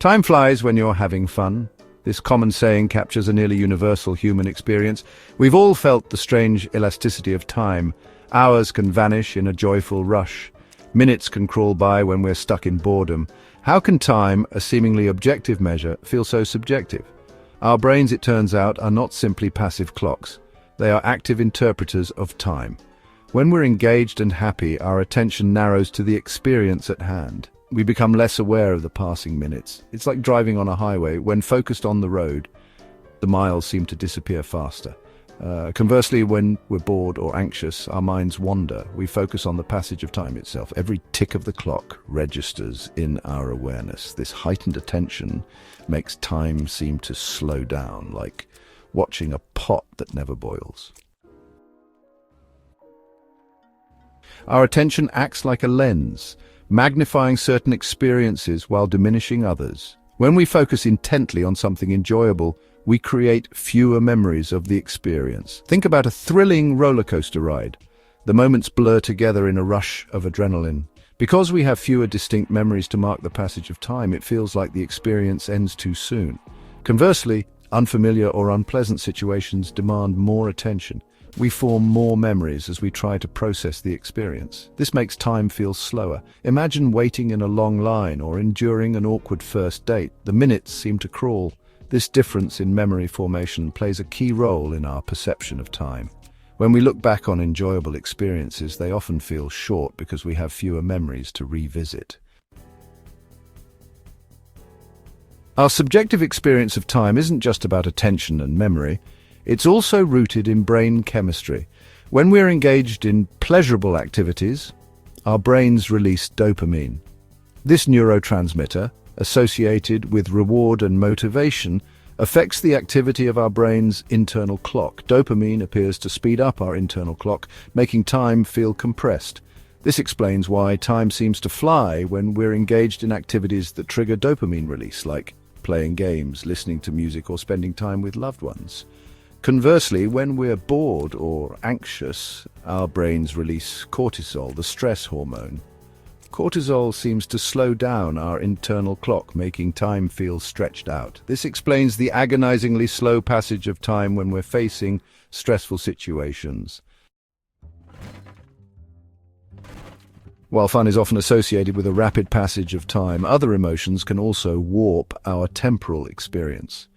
Time flies when you're having fun. This common saying captures a nearly universal human experience. We've all felt the strange elasticity of time. Hours can vanish in a joyful rush. Minutes can crawl by when we're stuck in boredom. How can time, a seemingly objective measure, feel so subjective? Our brains, it turns out, are not simply passive clocks. They are active interpreters of time. When we're engaged and happy, our attention narrows to the experience at hand. We become less aware of the passing minutes. It's like driving on a highway. When focused on the road, the miles seem to disappear faster. Conversely, when we're bored or anxious, our minds wander. We focus on the passage of time itself. Every tick of the clock registers in our awareness. This heightened attention makes time seem to slow down, like watching a pot that never boils. Our attention acts like a lens, magnifying certain experiences while diminishing others. When we focus intently on something enjoyable, we create fewer memories of the experience. Think about a thrilling roller coaster ride. The moments blur together in a rush of adrenaline. Because we have fewer distinct memories to mark the passage of time, it feels like the experience ends too soon. Conversely, unfamiliar or unpleasant situations demand more attention. We form more memories as we try to process the experience. This makes time feel slower. Imagine waiting in a long line or enduring an awkward first date. The minutes seem to crawl. This difference in memory formation plays a key role in our perception of time. When we look back on enjoyable experiences, they often feel short because we have fewer memories to revisit. Our subjective experience of time isn't just about attention and memory. It's also rooted in brain chemistry. When we're engaged in pleasurable activities, our brains release dopamine. This neurotransmitter, associated with reward and motivation, affects the activity of our brain's internal clock. Dopamine appears to speed up our internal clock, making time feel compressed. This explains why time seems to fly when we're engaged in activities that trigger dopamine release, like playing games, listening to music, or spending time with loved ones. Conversely, when we're bored or anxious, our brains release cortisol, the stress hormone. Cortisol seems to slow down our internal clock, making time feel stretched out. This explains the agonizingly slow passage of time when we're facing stressful situations. While fun is often associated with a rapid passage of time, other emotions can also warp our temporal experience.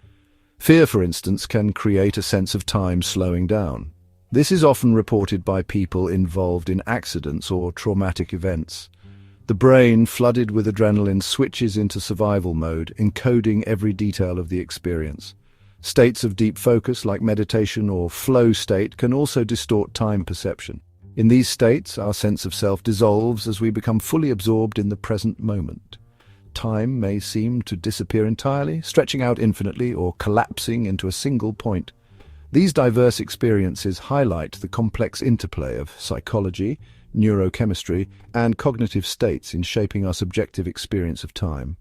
Fear, for instance, can create a sense of time slowing down. This is often reported by people involved in accidents or traumatic events. The brain, flooded with adrenaline, switches into survival mode, encoding every detail of the experience. States of deep focus, like meditation or flow state, can also distort time perception. In these states, our sense of self dissolves as we become fully absorbed in the present moment. Time may seem to disappear entirely, stretching out infinitely, or collapsing into a single point. These diverse experiences highlight the complex interplay of psychology, neurochemistry, and cognitive states in shaping our subjective experience of time.